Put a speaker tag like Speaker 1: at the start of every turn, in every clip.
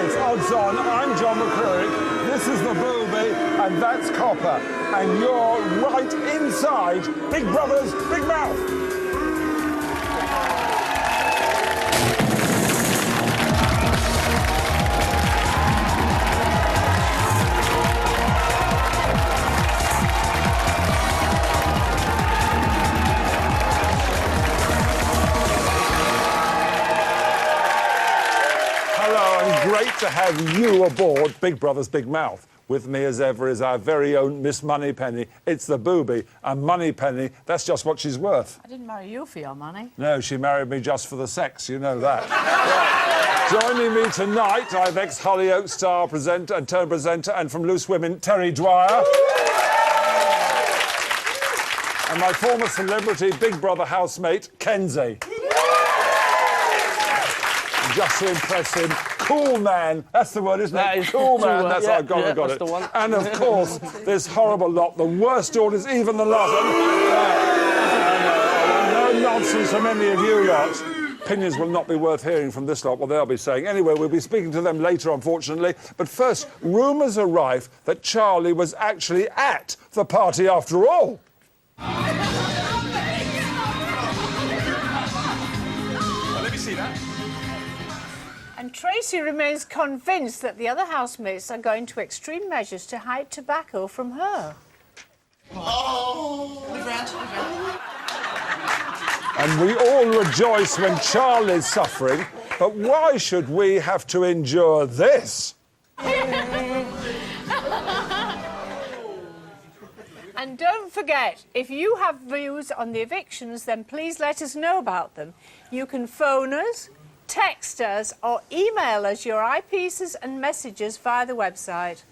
Speaker 1: Yes, odds on. I'm John McCurry. This is the Booby, and that's Copper. And you're right inside Big Brother's Big Mouth. Great to have you aboard Big Brother's Big Mouth. With me as ever is our very own Miss Moneypenny. It's the Booby, and Moneypenny, that's just what she's worth.
Speaker 2: I didn't marry you for your money.
Speaker 1: No, she married me just for the sex, you know that. Right. Joining me tonight, I have ex-Hollyoaks star presenter and turn presenter, and from Loose Women, Terry Dwyer. And my former celebrity Big Brother housemate, Kenzie. Just to impress him. Cool man. That's the word, isn't it? Cool man. That's how I got it. And, of course, this horrible lot, the worst orders, even the lot. No nonsense from any of you lot. Opinions will not be worth hearing from this lot, what they'll be saying. Anyway, we'll be speaking to them later, unfortunately. But first, rumours are rife that Charlie was actually at the party after all.
Speaker 3: Let me see that.
Speaker 2: And Tracy remains convinced that the other housemates are going to extreme measures to hide tobacco from her.
Speaker 3: Oh!
Speaker 1: And we all rejoice when Charlie's suffering, but why should we have to endure this?
Speaker 2: And don't forget, if you have views on the evictions, then please let us know about them. You can phone us, text us or email us your eyepieces and messages via the website.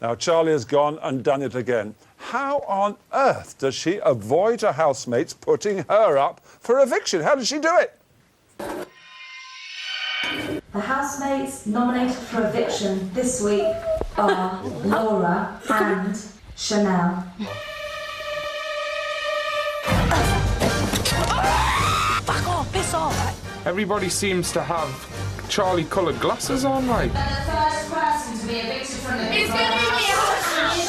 Speaker 1: Now, Charlie has gone and done it again. How on earth does she avoid her housemates putting her up for eviction? How does she do it?
Speaker 4: The housemates nominated for eviction this week are Laura and Chanel.
Speaker 2: Fuck off, piss off!
Speaker 5: Everybody seems to have Charlie-coloured glasses on, like.
Speaker 4: And the first person to be evicted from the
Speaker 2: It's gonna be me!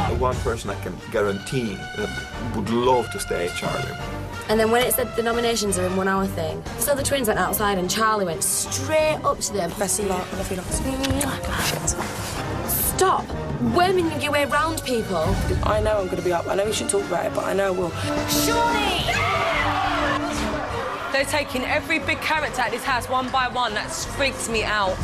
Speaker 3: The one person I can guarantee that would love to stay, Charlie.
Speaker 6: And then when it said the nominations are in 1 hour thing, so the twins went outside and Charlie went straight up to them. Stop worming your way round people.
Speaker 7: I know I'm going to be up. I know we should talk about it, but I know we'll.
Speaker 6: Surely!
Speaker 7: They're taking every big character at this house one by one. That freaks me out.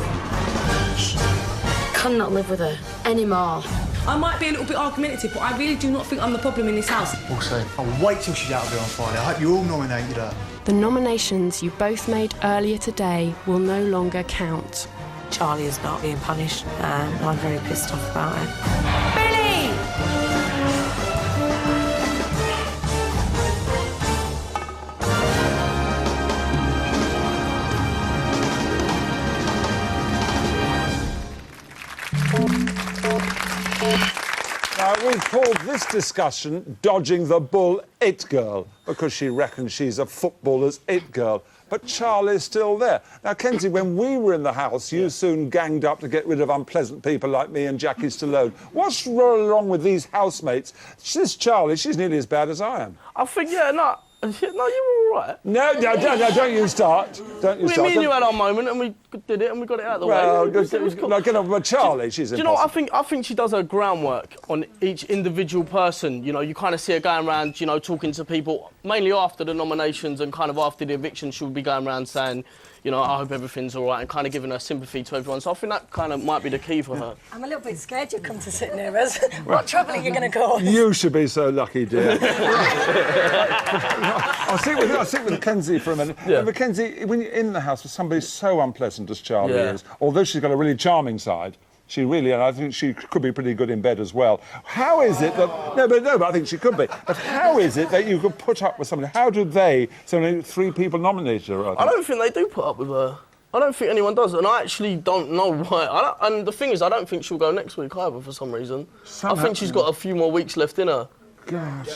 Speaker 6: Cannot live with her anymore.
Speaker 7: I might be a little bit argumentative, but I really do not think I'm the problem in this house.
Speaker 8: Also, I'll wait till she's out of here on Friday. I hope you all nominated her.
Speaker 9: The nominations you both made earlier today will no longer count.
Speaker 7: Charlie is not being punished, and I'm very pissed off about it. Billy!
Speaker 1: Now, we've called this discussion Dodging the Bull It Girl, because she reckons she's a footballer's it girl. But Charlie's still there. Now, Kenzie, when we were in the house, you soon ganged up to get rid of unpleasant people like me and Jackie Stallone. What's wrong with these housemates? This Charlie, she's nearly as bad as I am.
Speaker 10: I think, no, you were all right.
Speaker 1: No, don't you start. Don't you start.
Speaker 10: Me and you had our moment and we did it and we got it out of the way.
Speaker 1: But Charlie, she's impossible.
Speaker 10: Do you know what, I think she does her groundwork on each individual person. You know, you kind of see her going around, you know, talking to people, mainly after the nominations and kind of after the eviction, she would be going around saying, you know, I hope everything's all right, and kind of giving her sympathy to everyone. So I think that kind of might be the key for her.
Speaker 11: I'm a little bit scared you'll come to sit near us. What trouble are you going to cause?
Speaker 1: You should be so lucky, dear. I'll sit with Kenzie for a minute.
Speaker 10: Yeah.
Speaker 1: But Kenzie, when you're in the house with somebody so unpleasant as Charlie is, although she's got a really charming side, she really, and I think she could be pretty good in bed as well. How is it that... No, but I think she could be. But how is it that you could put up with somebody? How do they... So only 3 people nominated her,
Speaker 10: I don't think they do put up with her. I don't think anyone does, and I actually don't know why. And the thing is, I don't think she'll go next week either for some reason. I think she's got a few more weeks left in her.
Speaker 1: God.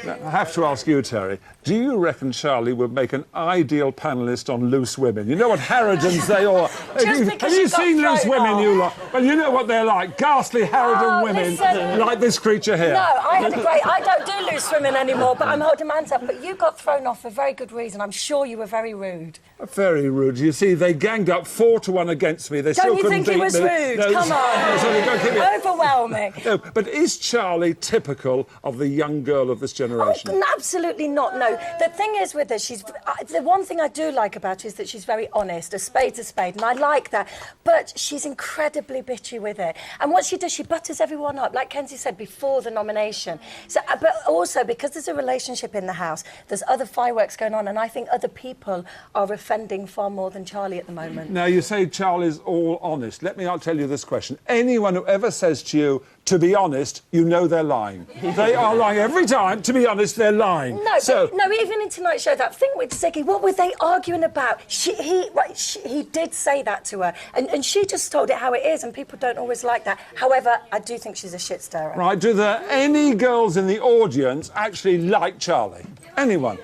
Speaker 1: Now, I have to ask you, Terry, do you reckon Charlie would make an ideal panellist on Loose Women? You know what harridans they are. Have you seen Loose Women, you lot? Well, you know what they're like. Ghastly harridan women like this creature here.
Speaker 11: No, I don't do Loose Women anymore, but I'm holding my hands up. But you got thrown off for a very good reason. I'm sure you were very rude.
Speaker 1: Very rude. You see, they ganged up 4-1 against me. They still couldn't beat me.
Speaker 11: Don't you think it was rude?
Speaker 1: No,
Speaker 11: Come on.
Speaker 1: sorry, don't keep me...
Speaker 11: Overwhelming.
Speaker 1: No, but is Charlie typical of the young girl of this generation?
Speaker 11: Oh, absolutely not, no. The thing is with her, the one thing I do like about her is that she's very honest, a spade's a spade, and I like that. But she's incredibly bitchy with it. And what she does, she butters everyone up, like Kenzie said, before the nomination. So, but also, because there's a relationship in the house, there's other fireworks going on, and I think other people are offending far more than Charlie at the moment.
Speaker 1: Now, you say Charlie's all honest. Let me tell you this question. Anyone who ever says to you, to be honest, you know they're lying. They are lying every time. To be honest, they're lying.
Speaker 11: No, no, even in tonight's show, that thing with Ziggy, what were they arguing about? He did say that to her, and she just told it how it is, and people don't always like that. However, I do think she's a shit stirrer.
Speaker 1: Right, do there any girls in the audience actually like Charlie? Anyone?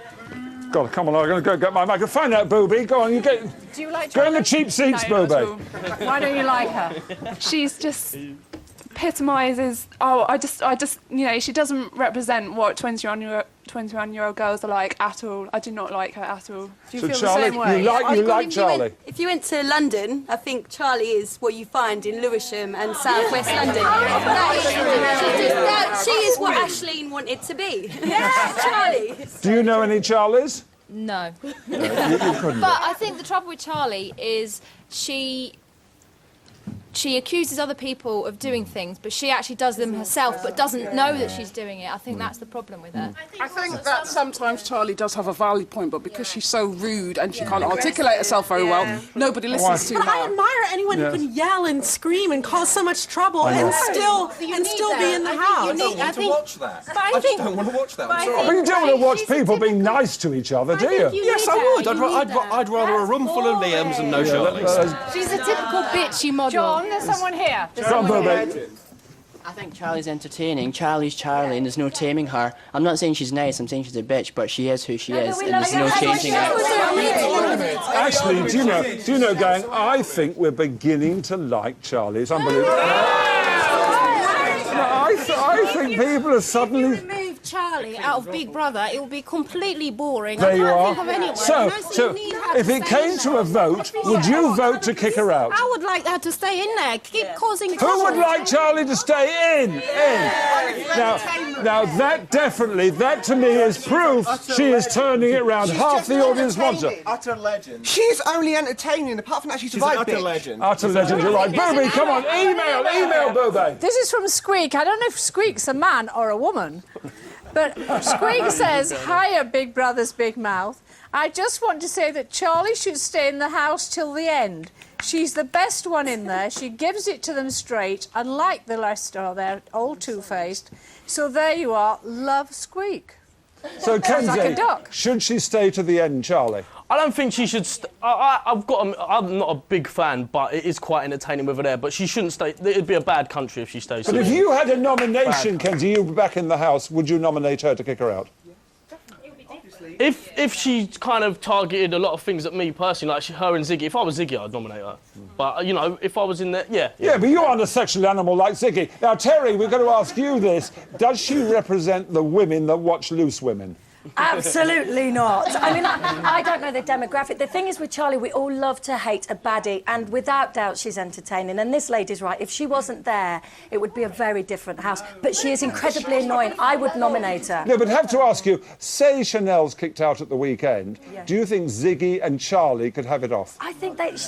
Speaker 1: God, come on, I'm going to go get my mic. Find out, Booby. Go on, you get...
Speaker 2: Do you like Charlie?
Speaker 1: Go in the cheap seats,
Speaker 9: No,
Speaker 1: Booby.
Speaker 2: Why don't you like her?
Speaker 9: She's just epitomises. I just, you know, she doesn't represent what 21-year-old girls are like at all. I do not like her at all. Do you
Speaker 1: So
Speaker 9: feel
Speaker 1: Charlie,
Speaker 9: the same way?
Speaker 1: you like Charlie?
Speaker 12: If you went to London, I think Charlie is what you find in Lewisham and South West London. She is what Aisling wanted to be. Yeah, Charlie.
Speaker 1: Do you know any Charlies?
Speaker 13: No.
Speaker 1: You couldn't.
Speaker 13: But I think the trouble with Charlie is she accuses other people of doing things, but she actually does them herself, but doesn't know that she's doing it. I think that's the problem with her.
Speaker 14: I think that sometimes Charlie does have a valid point, but because she's so rude and she can't articulate herself very well, nobody listens to her.
Speaker 15: But I admire anyone who can yell and scream and cause so much trouble and still be in the house.
Speaker 3: I don't want to watch that.
Speaker 15: But I think,
Speaker 3: don't want to watch that. I'm sorry.
Speaker 1: But you don't want to watch people being nice to each other, do you?
Speaker 16: Yes, I would. I'd rather a room full of Liams and no Charlies.
Speaker 13: She's a typical bitchy model.
Speaker 2: John, there's someone here.
Speaker 17: I think Charlie's entertaining. Charlie's Charlie, and there's no taming her. I'm not saying she's nice, I'm saying she's a bitch, but she is who she is, and there's no changing her.
Speaker 1: Actually, do you know, gang, I think we're beginning to like Charlie. It's unbelievable. I think people are suddenly...
Speaker 18: Remove Charlie out of Big Brother, it will be completely boring.
Speaker 1: There you are.
Speaker 18: Think of anyone.
Speaker 1: So if it came to a vote, would you vote to kick her out?
Speaker 18: I would like her to stay in there, keep causing trouble.
Speaker 1: Who would like Charlie to stay in? Now that definitely, that to me is proof she is turning it round. Half the audience wants her.
Speaker 16: Utter legend.
Speaker 19: She's only entertaining. Apart from that, she's
Speaker 16: an utter legend.
Speaker 1: Utter legend, you're right. Booby, come on, email Booby.
Speaker 2: This is from Squeak. I don't know if Squeak's a man or a woman. But Squeak says, hiya, Big Brother's Big Mouth. I just want to say that Charlie should stay in the house till the end. She's the best one in there. She gives it to them straight, unlike the rest are. They're all two-faced. So there you are. Love Squeak.
Speaker 1: So, Kenzie,
Speaker 2: like a duck.
Speaker 1: Should she stay to the end, Charlie?
Speaker 10: I don't think she should... I'm not a big fan, but it is quite entertaining with her there. But she shouldn't stay... It'd be a bad country if she stays.
Speaker 1: But if you had a nomination, Kenzie, you were back in the house, would you nominate her to kick her out?
Speaker 10: If she kind of targeted a lot of things at me personally, like her and Ziggy, if I was Ziggy, I'd nominate her. But, you know, if I was in there, yeah.
Speaker 1: Yeah, but you aren't a sexual animal like Ziggy. Now, Terry, we're going to ask you this. Does she represent the women that watch Loose Women?
Speaker 11: Absolutely not. I mean, I don't know the demographic. The thing is with Charlie, we all love to hate a baddie, and without doubt she's entertaining. And this lady's right. If she wasn't there, it would be a very different house. But she is incredibly annoying. I would nominate her.
Speaker 1: No, but I have to ask you, say Chanel's kicked out at the weekend, do you think Ziggy and Charlie could have it off?
Speaker 11: I think it'd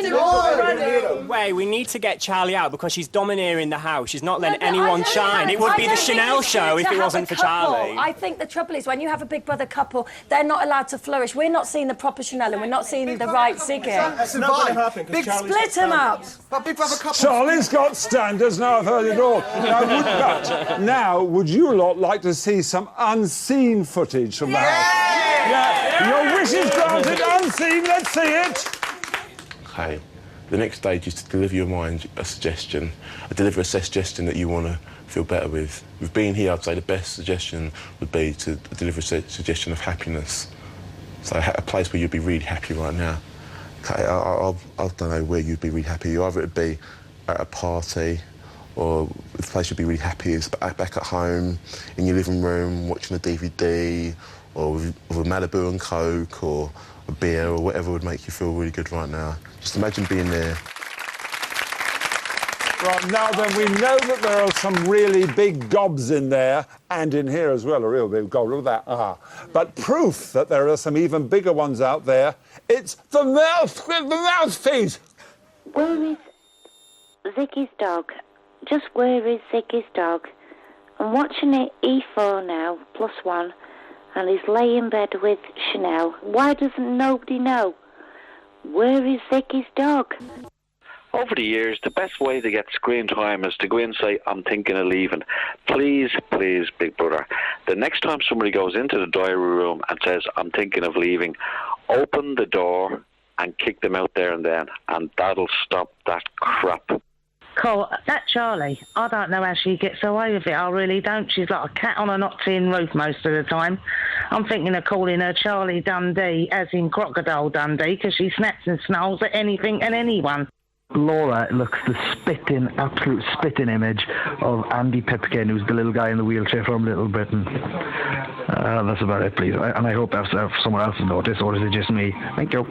Speaker 11: be...
Speaker 20: No, way, we need to get Charlie out because she's domineering the house. She's not letting anyone shine. It would be the Chanel show if it wasn't for Charlie.
Speaker 11: I think the trouble is when you have a Big Brother couple, they're not allowed to flourish. We're not seeing the proper Chanel and we're not seeing the right Ziggy.
Speaker 19: That's not going to happen.
Speaker 11: Split them up.
Speaker 19: But Big Brother couple...
Speaker 1: Charlie's got standards, now I've heard it all. Now, would you lot like to see some unseen footage from the house? Yeah. Your wish is granted, unseen, let's see it.
Speaker 21: Hi. The next stage is to deliver your mind a suggestion, deliver a suggestion that you want to feel better with. With being here, I'd say the best suggestion would be to deliver a suggestion of happiness. So a place where you'd be really happy right now. Okay, I don't know where you'd be really happy. Either it'd be at a party, or the place you'd be really happy is back at home, in your living room, watching a DVD, or with a Malibu and Coke, or a beer, or whatever would make you feel really good right now. Just imagine being there.
Speaker 1: Right, now then, we know that there are some really big gobs in there, and in here as well, a real big gob, look at that, But proof that there are some even bigger ones out there, it's the mouthpiece!
Speaker 22: Where is Ziggy's dog? Just where is Ziggy's dog? I'm watching it E4 now, +1, and he's laying in bed with Chanel. Why doesn't nobody know? Where is Ziggy's dog?
Speaker 23: Over the years, the best way to get screen time is to go in and say, I'm thinking of leaving. Please, please, Big Brother, the next time somebody goes into the diary room and says, I'm thinking of leaving, open the door and kick them out there and then, and that'll stop that crap.
Speaker 24: Cole, that Charlie, I don't know how she gets away with it. I really don't. She's like a cat on a knocked-in roof most of the time. I'm thinking of calling her Charlie Dundee, as in Crocodile Dundee, because she snaps and snarls at anything and anyone.
Speaker 25: Laura looks the absolute spitting image of Andy Pipkin, who's the little guy in the wheelchair from Little Britain. That's about it, please. And I hope that's someone else has noticed, or is it just me? Thank you.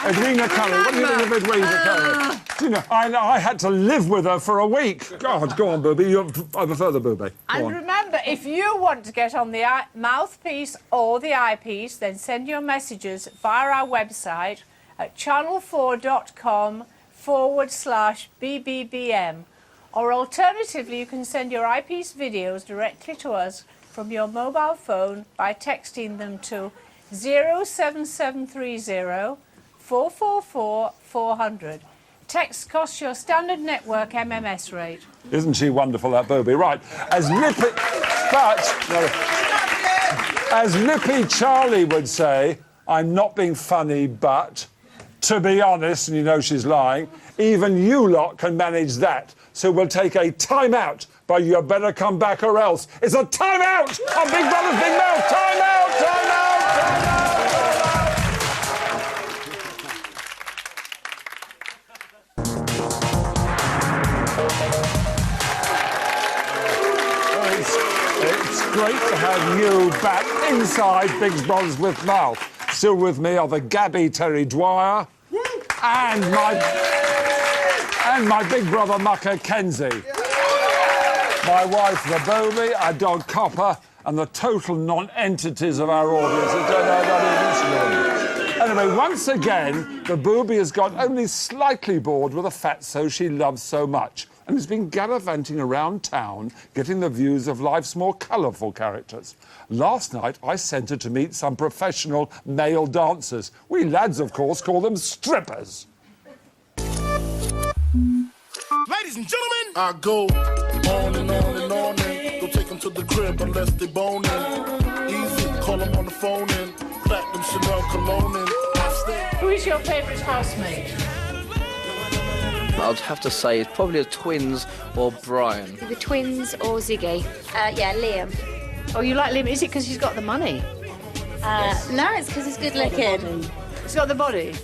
Speaker 1: Edwina Curry, what do you think of Edwina Curry? You know, I had to live with her for a week. God, go on, Booby. I prefer the Booby.
Speaker 2: And remember, if you want to get on the mouthpiece or the eyepiece, then send your messages via our website at channel4.com/BBBM. Or alternatively, you can send your eyepiece videos directly to us from your mobile phone by texting them to 07730 444 400. Text costs your standard network MMS rate.
Speaker 1: Isn't she wonderful, that Booby? Right, as Lippy Charlie would say, I'm not being funny, but to be honest, and you know she's lying, even you lot can manage that. So we'll take a time-out, but you better come back or else. It's a time-out on Big Brother's Big Mouth! Time-out! Time-out! Time-out! It's great to have you back inside Big Brother's Big Mouth. Still with me are the Gabby Terry Dwyer and my big brother Mucker Kenzie. My wife the Booby, our dog Copper, and the total non-entities of our audience that don't know about this room. Anyway, once again, the Booby has got only slightly bored with the fatso she loves so much, and has been gallivanting around town getting the views of life's more colourful characters. Last night, I sent her to meet some professional male dancers. We lads, of course, call them strippers.
Speaker 26: Ladies and gentlemen, I go on and on and on and don't take them to the crib unless they boning. Easy, call them on the phone and platinum Chanel cologne and
Speaker 2: Who is your favourite housemate?
Speaker 27: I'd have to say it's probably the twins or Brian.
Speaker 28: The twins or Ziggy? Yeah, Liam.
Speaker 2: Oh, you like Liam? Is it because he's got the money?
Speaker 28: No, it's because he's good looking.
Speaker 2: He's got the body?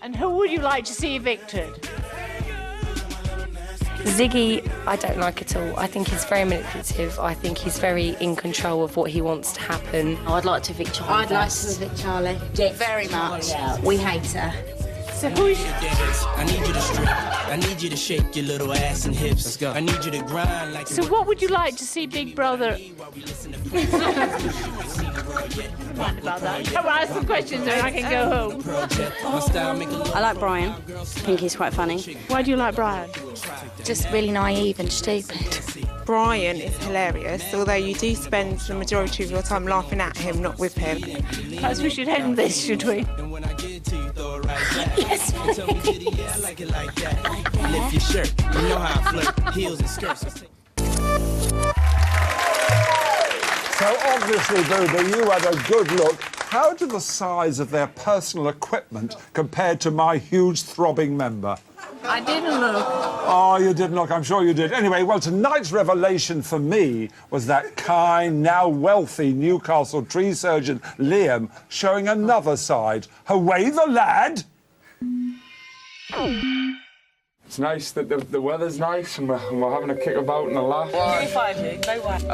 Speaker 2: And who would you like to see evicted?
Speaker 6: Ziggy, I don't like at all. I think he's very manipulative. I think he's very in control of what he wants to happen.
Speaker 28: I'd like to evict Charlie. I'd like to evict Charlie. Very much. We hate her.
Speaker 2: So who is...
Speaker 29: I need you to strip. I need you to shake your little ass and hips. Let's go. I need you to grind like...
Speaker 2: So what would you like to see Big Brother... about that. Come on, ask some questions and I can go home.
Speaker 28: I like Brian. I think he's quite funny.
Speaker 2: Why do you like Brian?
Speaker 28: Just really naive and stupid.
Speaker 30: Brian is hilarious, although you do spend the majority of your time laughing at him, not with him.
Speaker 2: Perhaps we should end this, should we?
Speaker 28: Yes, please.
Speaker 29: Lift your shirt. You know how I flirt. Heels and skirts.
Speaker 1: So obviously, Booby, you had a good look. How do the size of their personal equipment compare to my huge throbbing member?
Speaker 2: I didn't look.
Speaker 1: Oh, you didn't look, I'm sure you did. Anyway, well, tonight's revelation for me was that kind, now wealthy Newcastle tree surgeon Liam showing another side. Away the lad!
Speaker 3: It's nice that the weather's nice and we're having a kick about and a laugh.
Speaker 4: I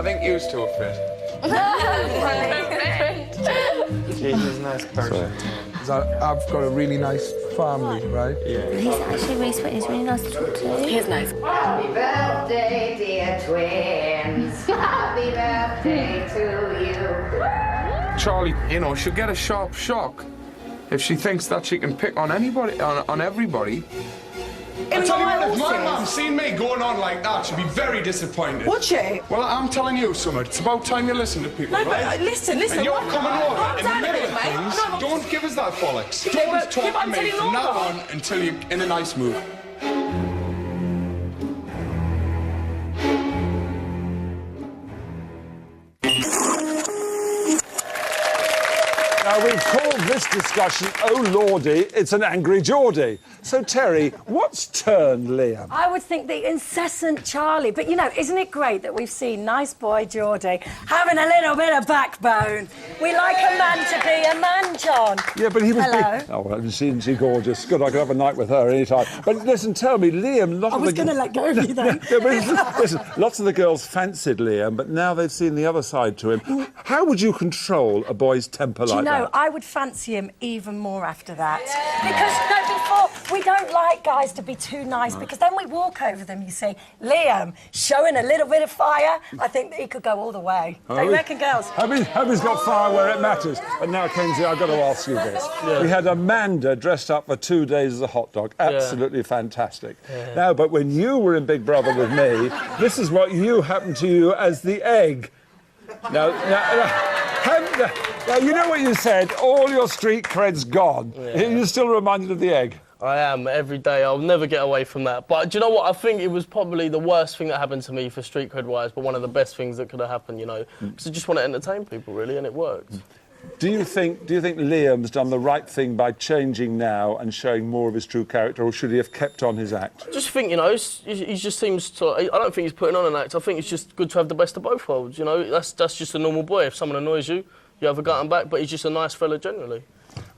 Speaker 4: think you two are fit.
Speaker 3: He's a nice person.
Speaker 19: I've got a really nice family, right?
Speaker 3: Yeah.
Speaker 5: He's actually really sweet. He's really nice to talk to.
Speaker 4: He's nice.
Speaker 5: Happy birthday, dear twins. Happy birthday to you.
Speaker 3: Charlie, you know, she'll get a sharp shock if she thinks that she can pick on anybody, on everybody.
Speaker 19: I tell you what, if my mum seen me going on like that, she'd be very disappointed.
Speaker 4: Would she?
Speaker 19: Well, I'm telling you, Summer, it's about time you listen to people,
Speaker 4: No,
Speaker 19: right?
Speaker 4: but listen.
Speaker 19: And you're coming over
Speaker 4: Calm
Speaker 19: in the
Speaker 4: down a
Speaker 19: middle
Speaker 4: bit,
Speaker 19: of
Speaker 4: mate.
Speaker 19: things.
Speaker 4: No,
Speaker 19: Don't give us that bollocks.
Speaker 4: Yeah,
Speaker 19: Don't
Speaker 4: but
Speaker 19: talk to
Speaker 4: I'm
Speaker 19: me
Speaker 4: telling
Speaker 19: from now
Speaker 4: Laura.
Speaker 19: on until you're in a nice mood.
Speaker 1: Now, we've called this discussion, oh lordy, it's an angry Geordie. So, Terry, what's turned Liam?
Speaker 11: I would think the incessant Charlie. But, you know, isn't it great that we've seen nice boy Geordie having a little bit of backbone? We like a man to be a man, John.
Speaker 1: Yeah, but he was...
Speaker 11: Hello.
Speaker 1: Oh, well, isn't she gorgeous? Good, I could have a night with her any time. But listen, tell me, Liam...
Speaker 11: I was going to let go of you, though.
Speaker 1: Yeah, but listen, lots of the girls fancied Liam, but now they've seen the other side to him. How would you control a boy's temper like that?
Speaker 11: No, I would fancy him even more after that. Because, before, we don't like guys to be too nice, because then we walk over them, you see. Liam, showing a little bit of fire, I think that he could go all the way. Don't you reckon, girls?
Speaker 1: Hope he's got fire where it matters. And now, Kenzie, I've got to ask you this.
Speaker 10: Yeah.
Speaker 1: We had Amanda dressed up for 2 days as a hot dog. Absolutely fantastic.
Speaker 10: Yeah.
Speaker 1: Now, but when you were in Big Brother with me, this is what happened to you as the egg. Now, you know what you said? All your street cred's gone.
Speaker 10: Yeah.
Speaker 1: You're still reminded of the egg.
Speaker 10: I am, every day. I'll never get away from that. But do you know what? I think it was probably the worst thing that happened to me for street cred-wise, but one of the best things that could have happened, you know. Because I just want to entertain people, really, and it worked.
Speaker 1: Do you think Liam's done the right thing by changing now and showing more of his true character, or should he have kept on his act?
Speaker 10: I just think, you know, he just seems to... I don't think he's putting on an act. I think it's just good to have the best of both worlds, you know. That's just a normal boy. If someone annoys you, you have a gut and back, but he's just a nice fella generally.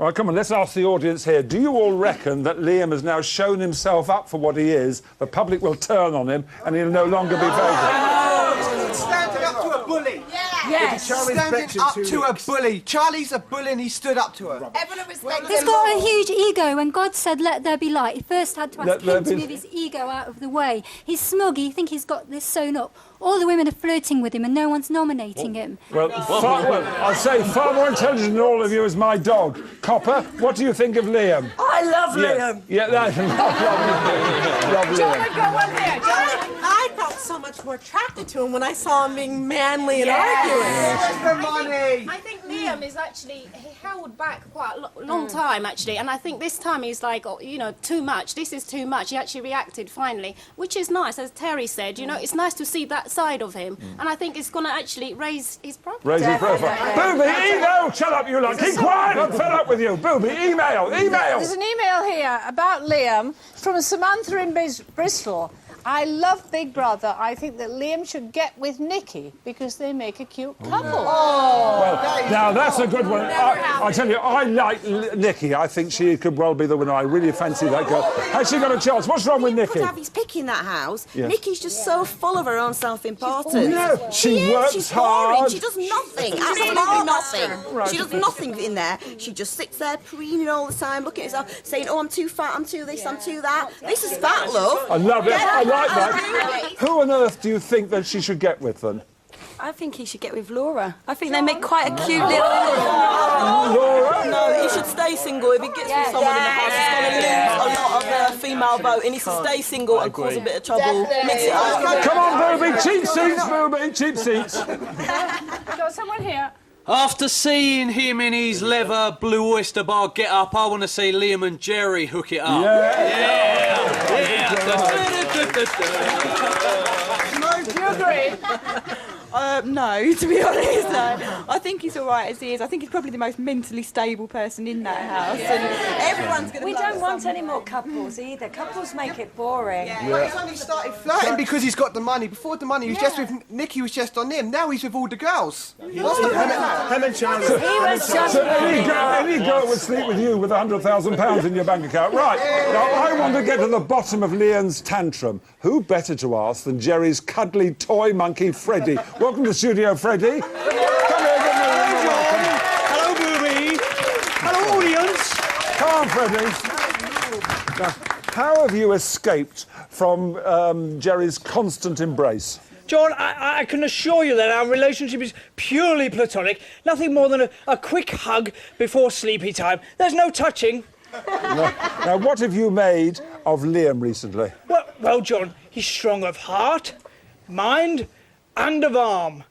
Speaker 1: All right, come on, let's ask the audience here. Do you all reckon that Liam has now shown himself up for what he is, the public will turn on him, and he'll no longer be favoured?
Speaker 19: Standing up to a bully.
Speaker 11: Yes.
Speaker 19: Standing up to a bully. Charlie's a bully and he stood up to her.
Speaker 4: Everyone respects
Speaker 7: He's got a huge ego. When God said, let there be light, he first had to ask
Speaker 1: Let
Speaker 7: him to move his ego out of the way. He's smug. You think he's got this sewn up. All the women are flirting with him and no one's nominating him.
Speaker 1: Well, I'll say far more intelligent than all of you is my dog. Copper, what do you think of Liam?
Speaker 11: I love Liam.
Speaker 1: Yeah, that's love
Speaker 4: John,
Speaker 1: Liam.
Speaker 4: I got one there. John.
Speaker 5: I felt so much more attracted to him when I saw him being manly and
Speaker 19: Where's the money?
Speaker 18: I think Liam is actually, he held back quite a long time, actually, and I think this time he's like, oh, you know, too much, this is too much. He actually reacted finally, which is nice, as Terry said, you know, it's nice to see that side of him, and I think it's going to actually raise his profile.
Speaker 1: Raise his profile. Booby, email! Shut up, you lot. Keep quiet! I'm fed up with you. Booby, email!
Speaker 2: There's an email here about Liam from Samantha in Bristol. I love Big Brother. I think that Liam should get with Nikki because they make a cute couple.
Speaker 1: Well, now that's a good one. I tell you, I like Nikki. I think she could well be the winner. I really fancy that girl. Has she got a chance? What's wrong with Nikki?
Speaker 4: Could have his pick in that house.
Speaker 1: Yes.
Speaker 4: Nikki's just so full of her own self-importance.
Speaker 1: No, she works
Speaker 4: she's
Speaker 1: hard.
Speaker 4: boring. She does nothing. Absolutely nothing.
Speaker 1: Right.
Speaker 4: She does nothing in there. She just sits there preening all the time, looking at herself, saying, "Oh, I'm too fat. I'm too this. I'm too that." This is fat, love.
Speaker 1: I love it. I like that.
Speaker 4: Absolutely.
Speaker 1: Who on earth do you think that she should get with then?
Speaker 4: I think he should get with Laura. I think they make quite a cute little...
Speaker 1: Laura?
Speaker 4: No, he should stay single. If he gets with someone in the house, he's going to lose a lot of the female vote. He needs to stay single and cause a bit of trouble. Mix it up.
Speaker 1: Come on, Booby. Cheap seats, Booby. Cheap seats.
Speaker 2: Got someone here.
Speaker 16: After seeing him in his leather Blue Oyster Bar get up, I want to see Liam and Jerry hook it up.
Speaker 1: Yeah.
Speaker 2: Do you agree?
Speaker 8: No, to be honest, no. I think he's all right as he is. I think he's probably the most mentally stable person in that house. And everyone's going to.
Speaker 11: We don't want any more couples either. Couples make it boring.
Speaker 16: Well, he's only started flirting because he's got the money. Before the money, he was just with Nikki. Was just on him. Now he's with all the girls. What's the
Speaker 1: Him and Charlie. So any girl would sleep with you with £100,000 in your bank account, right? Now I want to get to the bottom of Leon's tantrum. Who better to ask than Jerry's cuddly toy monkey, Freddie? Welcome to the studio, Freddie. Come here, give me a welcome.
Speaker 9: Hello, Booby. Hello, audience.
Speaker 1: Come on, Freddie. Now, how have you escaped from Jerry's constant embrace?
Speaker 9: John, I can assure you that our relationship is purely platonic. Nothing more than a quick hug before sleepy time. There's no touching.
Speaker 1: Now, what have you made of Liam recently?
Speaker 9: Well, John, he's strong of heart, mind, and of arm.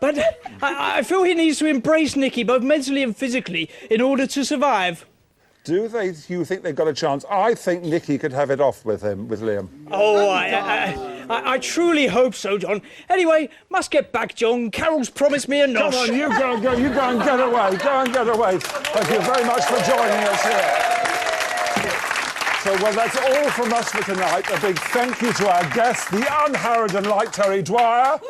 Speaker 9: But I feel he needs to embrace Nikki, both mentally and physically, in order to survive.
Speaker 1: Do you think they've got a chance? I think Nikki could have it off with Liam.
Speaker 9: Oh, I truly hope so, John. Anyway, must get back, John. Carol's promised me a nosh.
Speaker 1: Come on, you go and get away. Go and get away. Thank you very much for joining us here. So, well, that's all from us for tonight. A big thank you to our guest, the unharrowed and light Terry Dwyer.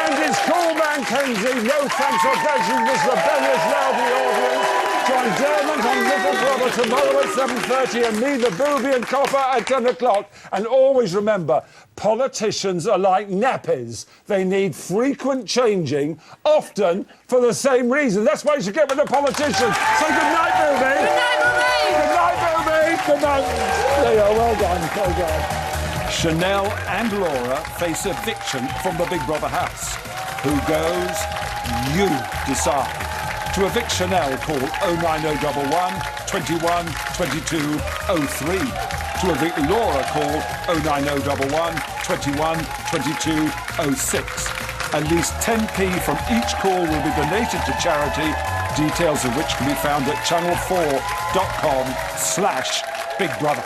Speaker 1: And his cool man, Kenzie. No thanks for graduating this rebellious, rowdy audience. Join Dermot and Little Brother tomorrow at 7:30 and me, the Booby and Copper, at 10 o'clock. And always remember, politicians are like nappies. They need frequent changing, often for the same reason. That's why you should get rid of politicians. Say good night, Booby.
Speaker 2: Good night, Booby.
Speaker 1: Good night, Booby. Good night. There you are. Well done. Well done.
Speaker 12: Chanel and Laura face eviction from the Big Brother house. Who goes? You decide. To evict Chanel, call 09011 21 22 03. To evict Laura, call 09011 21 22 06. At least 10p from each call will be donated to charity, details of which can be found at channel4.com/Big Brother.